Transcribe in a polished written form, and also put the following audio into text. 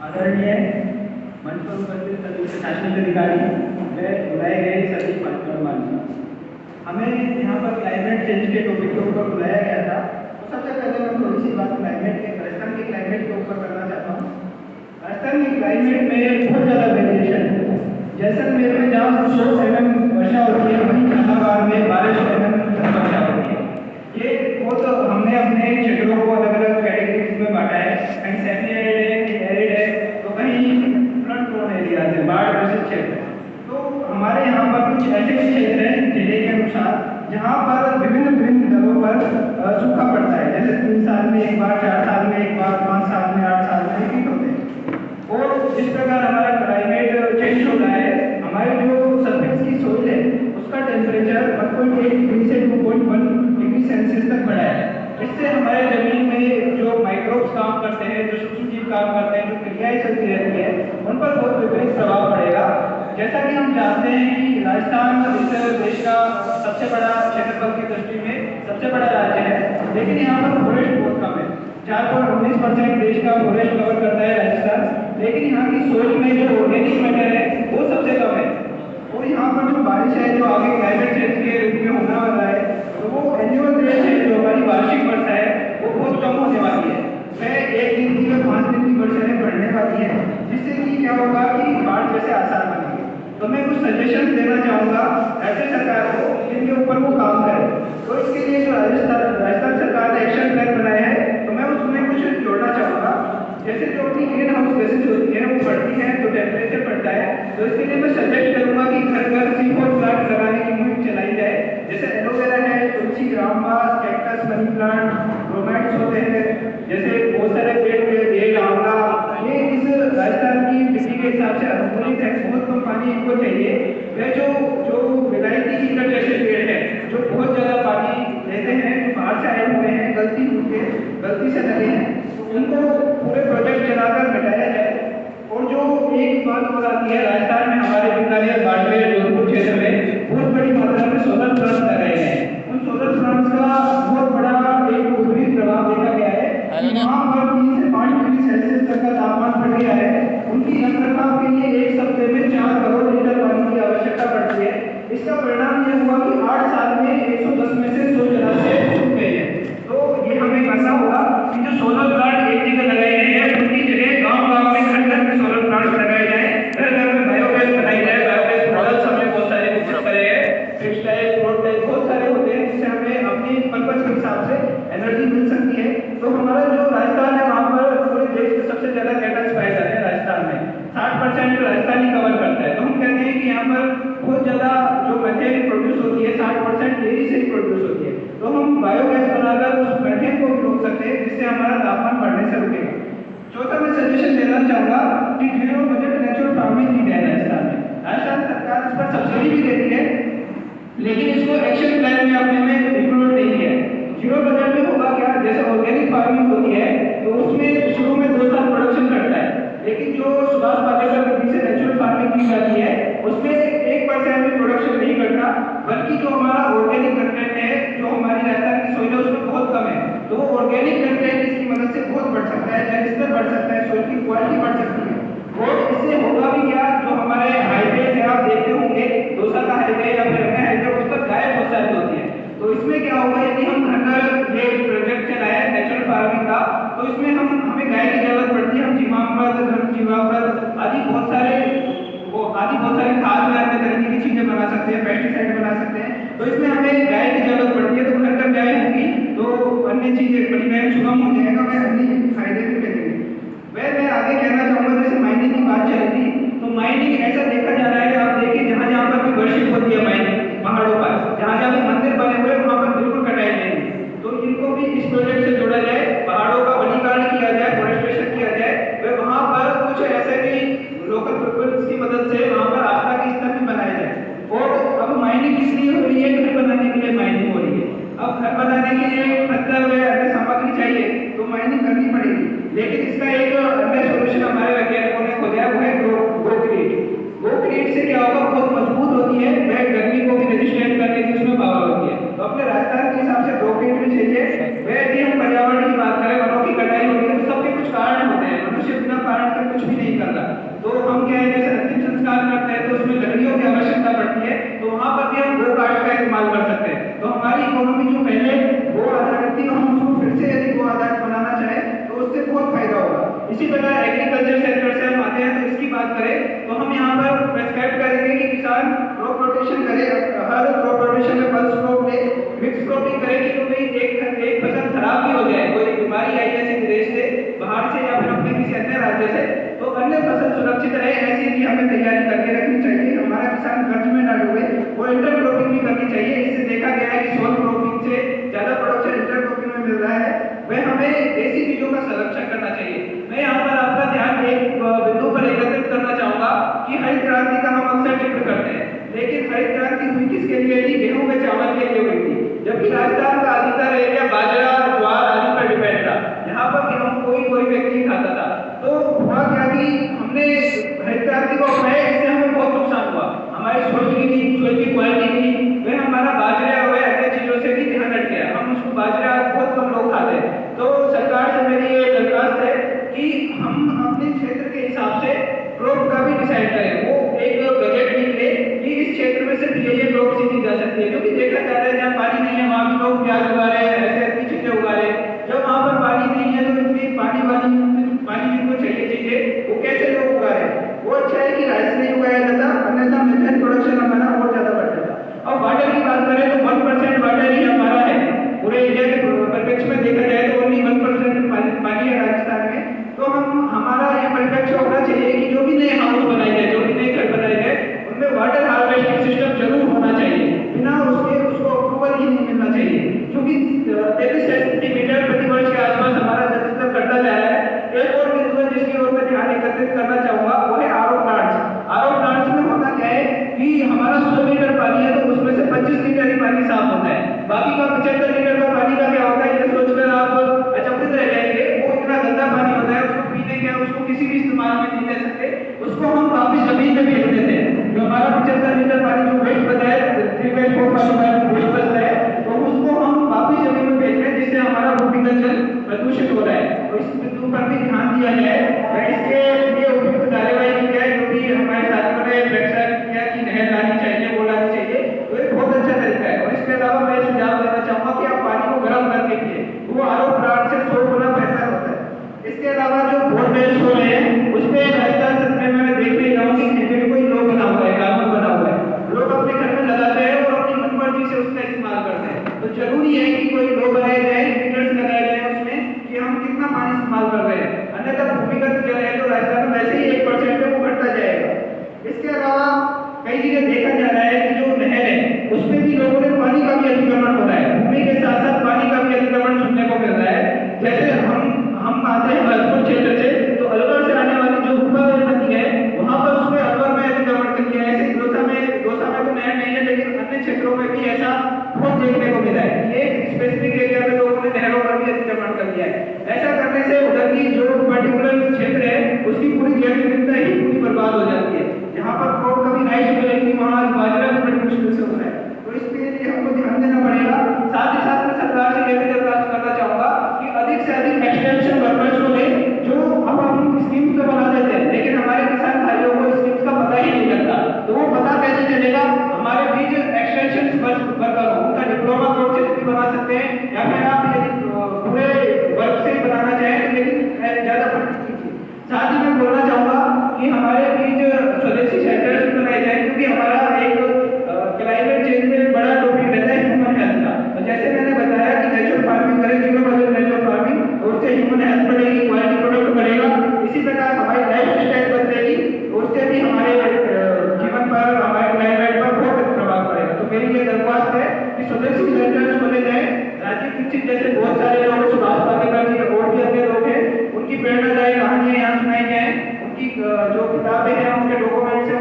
आदरणीय मंच पर उपस्थित सभी प्रशासनिक अधिकारी व बुलाए गए सभी पाठ्यक्रम, हमें यहाँ पर क्लाइमेट चेंज के टॉपिक के ऊपर बुलाया गया था। तो सबसे पहले मैं थोड़ी सी बात क्लाइमेट के राजस्थान के क्लाइमेट के ऊपर करना चाहता हूँ। राजस्थान के क्लाइमेट में बहुत ज़्यादा वेरिएशन है। जैसलमेर में जहाँ 100 mm वर्षा होती है, वहीं झालावाड़ में 1200 mm वर्षा होती है। ये बहुत हमने अपने क्षेत्रों को अलग अलग कैटेगरीज में बांटा है। कहीं सेमी एरिड है, कहीं एरिड है, तो कहीं फ्लड प्रोन एरिया है, बाढ़ ग्रसित क्षेत्र है। तो हमारे यहाँ पर कुछ ऐसे क्षेत्र हैं जिले के अनुसार जहाँ पर विभिन्न दरों पर सूखा पड़ता है। जैसे 3 साल में एक बार, 4 साल में एक बार, 5 साल में, 8 साल में रिपीट होते हैं। और जिस प्रकार हमारा क्लाइमेट चेंज हो रहा है, हमारे जो सरफेस की सोइल है उसका टेम्परेचर 1.8 डिग्री से 2.1 डिग्री सेल्सियस तक बढ़ा है। इससे हमारे जमीन में जो माइक्रोब्स काम करते हैं, जो सूक्ष्म जीव काम करते हैं, जो क्रियाएं चलती रहती है, उन पर बहुत विपरीत प्रभाव पड़ेगा। जैसा कि हम जानते हैं कि राजस्थान इस देश का सबसे बड़ा क्षेत्रफल की दृष्टि में सबसे बड़ा राज्य है, लेकिन यहाँ पर फॉरेस्ट बहुत कम है। 4.19% देश का फॉरेस्ट कवर करता है राजस्थान, लेकिन यहाँ की सोइल में जो ऑर्गेनिक मैटर है वो सबसे कम है। और यहाँ पर जो बारिश है, जो आगे क्लाइमेट चेंज के रूप में होने वाला है, तो वो एनुअल रेट है, जो हमारी वार्षिक वर्षा है, वो बहुत कम होने वाली है। वह 1 दिन की या 5 दिन की वर्षाएं बढ़ने वाली है, जिससे कि क्या होगा कि बाढ़ जैसे आसार बनेंगे। तो मैं कुछ सजेशन देना चाहूँगा राज्य सरकार को, जिनके ऊपर वो काम करे। तो इसके लिए जो राजस्थान सरकार ने एक्शन प्लान बनाया है, तो मैं उसमें कुछ जोड़ना चाहूँगा। जैसे जो अपनी ग्रीन हाउस गैसेज होती है वो बढ़ती है तो टेम्परेचर बढ़ता है, तो इसके लिए मैं सजेस्ट करूँगा कि घर घर C4 प्लांट लगाने की मुहिम चलाई जाए। जैसे एलोवेरा है, तुलसी, Rambas, cactus, money plant, bromides होते हैं, जैसे बहुत सारे पेड़ बेल, आंवला, ये इस राजस्थान की मिट्टी के हिसाब से अनुकूलित है। बहुत कम पानी इनको चाहिए। वह जो विलायती कीकर जैसे पेड़ है, जो बहुत ज़्यादा पानी लेते हैं, जो बाहर से आए हुए हैं, गलती से लगे हैं, उनको पूरे प्रोजेक्ट चलाकर मिटाया जाए। और जो एक बात और आती है, राजस्थान में हमारे बीकानेर, बाड़मेर, जोधपुर क्षेत्र में बहुत बड़ी मात्रा में सोलर प्लांट लगाए गए हैं। उन सोलर प्लांट्स का बहुत बड़ा एक विपरीत प्रभाव देखा गया है। वहाँ पर 3 से 5 डिग्री सेल्सियस तक का तापमान बढ़ गया है। उनकी रखरखाव के लिए 1 हफ्ते में 4 करोड़ लीटर पानी की आवश्यकता पड़ती है। इसका परिणाम यह हुआ कि 8 साल में 110 में से 100 जलाशय सूख गए हैं। तो ये हमें करना होगा कि जो सोलर प्लांट एक जगह लगाए गए हैं, उनकी जगह गांव-गांव में, घर-घर में सोलर प्लांट लगाए जाए। घर-घर में बायोगैस बनाई जाए। बायोगैस मॉडल्स हमने बहुत सारे विकसित करे हैं, फिक्स टाइप, फ्लोट टाइप, बहुत सारे होते हैं, जिससे हमें अपनी पर्पज के हिसाब से एनर्जी मिल सकती है। तो हमारा जो राजस्थान है, वहाँ पर पूरे देश में सबसे ज़्यादा कैटल्स पाए जाते हैं। राजस्थान में 60% राजस्थान ही कवर करता है। तो हम कहते हैं कि यहाँ पर बहुत ज़्यादा जो मैथेन प्रोड्यूस होती है, 60% डेयरी से ही प्रोड्यूस होती है। तो हम बायोगैस बनाकर उस मैथेन को भी रोक सकते हैं, जिससे हमारा तापमान बढ़ने से रुकेगा। चौथा मैं सजेशन देना चाहूँगा कि जीरो बजट नेचुरल फार्मिंग की है राजस्थान में। राजस्थान सरकार इस पर सब्सिडी भी देती है, लेकिन इसको एक्शन प्लान में अपने में इंक्लूड नहीं किया है। जीरो बजट में होगा क्या, जैसे ऑर्गेनिक फार्मिंग होती है तो उसमें शुरू में 2 साल प्रोडक्शन करता है, लेकिन जो सुभाष पालेकर विधि से नेचुरल फार्मिंग की जाती है उसमें 1% भी प्रोडक्शन नहीं करता, बल्कि जो हमारा ऑर्गेनिक कंटेंट है, जो हमारी राजस्थान की सोइल है, उसमें बहुत कम है। तो वो ऑर्गेनिक कंटेंट इसकी मदद से बहुत बढ़ सकता है, जल स्तर बढ़ सकता है, सोइल की क्वालिटी बढ़ सकती है। और इससे होगा भी क्या, जो हमारे हाईवे है आप देखते होंगे, दौसा का हाईवे या फिर अन्य हाईवे, उस पर गाय बहुत सारी होती है। तो इसमें क्या होगा, यदि हम घर ये प्रोजेक्ट चलाए नेचुरल फार्मिंग का, तो इसमें हमें गाय की जरूरत पड़ती है। हम जीवामृत, घन जीवामृत आदि बहुत सारे खाद में अन्य तरीके की चीजें बना सकते हैं, पेस्टिसाइड बना सकते हैं। तो इसमें हमें गाय की जरूरत पड़ती है। तो घर घर गाय होगी तो अन्य चीजें परिवहन सुगम हो जाएगा, वह अन्य फायदे भी मिलेंगे। वह मैं आगे कहना चाहूँगा, जैसे माइनिंग की बात चली थी, तो माइनिंग ऐसा देखा जा रहा है, आप देखिए जहाँ जहाँ पर भी वर्शिप होती है माइनिंग, पहाड़ों पर जहाँ जहाँ भी मंदिर बने हुए वहाँ पर बिल्कुल कटाई नहीं। तो इनको भी इस प्रोजेक्ट से जोड़ा जाए, पहाड़ों का वनीकरण किया जाए, फॉरेस्टेशन किया जाए। वहाँ पर कुछ ऐसे भी लोकल पीपल्स की मदद से वहाँ पर आस्था के स्तर भी बनाए जाए। और अब माइनिंग किस लिए हो रही है, घर बनाने के लिए माइनिंग हो रही है। अब घर बनाने के लिए पत्थर व अन्य सामग्री चाहिए, तो माइनिंग करनी पड़ेगी। लेकिन इसका एक अन्य सोल्यूशन हमारे वैज्ञानिकों ने खोजा है, वो है ग्रोक्रिएट। ग्रोक्रिएट से क्या होगा, बहुत मजबूत होती है, वह गर्मी को भी रेजिस्टेंट करने की उसमें पावर होती है। तो अपने राजस्थान के हिसाब से ग्रोक्रिएट भी चाहिए। वह यदि हम पर्यावरण की बात करें, वनों की कटाई होती है, तो सबके कुछ कारण होते हैं। मनुष्य बिना खर्चे से, तो अन्य फसल सुरक्षित रहे ऐसी भी हमें तैयारी करके रखनी चाहिए। हमारा किसान कर्ज में ना डूबे, वो इंटरक्रॉपिंग भी करनी चाहिए। इससे देखा गया है कि सोल क्रॉपिंग से ज्यादा प्रोडक्शन इंटरक्रॉपिंग में मिल रहा है। वह हमें देसी बीजों का संरक्षण करना चाहिए। मैं यहाँ पर आपका ध्यान एक बिंदु पर एकत्रित करना चाहूंगा कि हरित क्रांति का हम अक्सर जिक्र करते हैं, लेकिन हरित क्रांति हुई किसके लिए थी? गेहूं व चावल के लिए हुई थी, जबकि राजस्थान का अधिकतर एरिया बाजरा, ज्वार आदि पर डिपेंड था। यहाँ पर गेहूं कोई व्यक्ति खाता था। तो हुआ क्या कि हमने हरित क्रांति को अपनाया, इससे हमें बहुत नुकसान हुआ। हमारी सोल की क्वालिटी थी, वह हमारा बाजरा और अन्य चीजों से भी ध्यान हट गया। हम उसको बाजरा बहुत कम लोग खाते हैं। तो सरकार से मेरी ये दरखास्त है कि हम अपने क्षेत्र के हिसाब से क्रॉप का भी डिसाइड करें। वो एक बजट निकले कि इस क्षेत्र में सिर्फ ये क्रॉप की जा सकती है, क्योंकि देखा जा रहा है जहाँ पानी नहीं है वहाँ भी लोग प्याज उगा रहे हैं, ऐसे ऐसी चीजें उगा रहे हैं। जब वहाँ पर पानी नहीं है तो इतनी पानी जिनको चाहिए चीजें वो कैसे लोग उगा रहे हैं? वो अच्छा है कि राइस नहीं उगाया जाता, अन्यथा मिथेन प्रोडक्शन हमारा और ज्यादा बढ़ जाता। और वाटर की बात करें तो 1% वाटर ही हमारा है पूरे इंडिया के परिप्रेक्ष्य में देखा जाए तो ओनली 1% पानी है राजस्थान में। तो हमारा ये परिप्रेक्ष्य होना चाहिए कि जो भी नए हाउस बनाए गए, जो भी नए घर बनाए गए, उनमें वाटर हार्वेस्टिंग सिस्टम जरूर होना चाहिए। बिना उसको अप्रूवल ही नहीं मिलना चाहिए, क्योंकि 33 सेंटीमीटर प्रति वर्ष के आसपास हमारा जल स्तर बढ़ता जा रहा है। एक और बिंदु है जिसकी ओर मैं ध्यान एकत्रित करना चाहूंगा, वो है आरओ प्लांट्स। आरओ प्लांट्स में होता क्या है कि हमारा 100 लीटर पानी है तो उसमें से 25 लीटर ही पानी साफ होता है, बाकी का 75 लीटर का पानी का क्या होता है ये सोचकर आप अचंभित रह जाएंगे। वो इतना गंदा पानी होता है, उसको पीने के उसको किसी भी इस्तेमाल में नहीं ले सकते, उसको हम वापिस जमीन में भेज देते हैं। जो हमारा 75 लीटर पानी जो वेस्ट बचा है, वेस्ट बचता है, तो उसको हम वापिस जमीन में भेज रहे हैं, जिससे हमारा भूमिगत जल प्रदूषित हो रहा है। तो इस बिंदु पर भी ध्यान दिया जाए। इसके लिए उपयुक्त कार्यवाही की जाए, जो भी हमारे साथियों ने फैसला किया कि नहर लानी चाहिए, वो लानी चाहिए, तो ये बहुत अच्छा तरीका है। और इसके अलावा मैं सुझाव देना चाहूंगा कि आप पानी को गर्म करके पिए, वो आरओ प्लांट से 100 गुना बेहतर होता है। इसके अलावा जो बोरवेल्स हो रहे हैं उसमें राजस्थान सरकार में मैं देख रही हूँ कि कोई लॉ बना हुआ है, कानून बना हुआ है, लोग अपने घर में लगाते हैं और अपनी मनमर्जी से उसका इस्तेमाल करते हैं। तो जरूरी है कि कोई लॉ बनाए जाए, मीटर्स लगाए जाए उसमें कि हम कितना पानी इस्तेमाल कर रहे हैं, अन्यथा भूमिगत जल है तो राजस्थान में वैसे ही 1% है वो घटता जाएगा। इसके अलावा कई जगह देखा जा रहा है कि जो नहर है उसमें भी लोगों ने पानी का भी अतिक्रमण हो रहा है, भूमि के साथ साथ पानी का भी अतिक्रमण सुनने को मिल रहा है। जैसे हम आते हैं भरतपुर क्षेत्र से, तो अलवर से आने वाली जो रूपा नदी है वहां पर उसमें अलवर में अतिक्रमण कर दिया है। ऐसे दौसा में तो नहर नहीं है, लेकिन अन्य क्षेत्रों में भी ऐसा बहुत देखने को मिला है। ये स्पेसिफिक एरिया में लोगों ने नहरों पर भी अतिक्रमण कर दिया है। ऐसा करने से उधर की जो पर्टिकुलर क्षेत्र है उसकी पूरी जैव विविधता ही पूरी बर्बाद हो जाती है। जहाँ पर कोई कभी राइस मिलेगी वहाँ बाजरा भी बड़ी मुश्किल से होता है। तो इसके लिए हमको ध्यान देना पड़ेगा। साथ ही साथ मैं सरकार से यह भी दरखास्त करना चाहूंगा कि अधिक से अधिक एक्सटेंशन वर्कर्स को ले, जो अब हम स्कीम्स तो बना देते हैं लेकिन हमारे किसान भाइयों को स्कीम्स का पता ही नहीं लगता। तो वो पता कैसे चलेगा? हमारे बीच एक्सटेंशन वर्कर हो, उनका डिप्लोमा कोर्स से भी बना सकते हैं, या फिर आप यदि पूरे वर्क से बनाना चाहें तो लेकिन ज्यादा फंड कीजिए। साथ ही मैं बोलना चाहूंगा कि हमारे बीच स्वदेशी सेंटर्स भी बनाए जाए, क्योंकि हमारा एक क्लाइमेट चेंज में बड़ा टॉपिक रहता है ह्यूमन हेल्थ का। तो जैसे मैंने बताया कि नेचुरल फार्मिंग करें, जीरो बजट नेचुरल फार्मिंग, और उससे ह्यूमन हेल्थ बढ़ेगी, क्वालिटी प्रोडक्ट बढ़ेगा। इसी प्रकार हमारी लाइफ स्टाइल बदलेगी, उससे भी हमारे जीवन पर, हमारे क्लाइमेट पर बहुत प्रभाव पड़ेगा। तो मेरी ये दरख्वास्त है कि स्वदेशी सेंटर्स खोले जाए। राजीव दीक्षित जैसे बहुत सारे लोग, सुभाष पालेकर जी और भी अन्य लोग हैं, उनकी प्रेरणादायी कहानियां यहाँ सुनाई जाए, उनकी जो किताबें हैं उनके डॉक्यूमेंट्स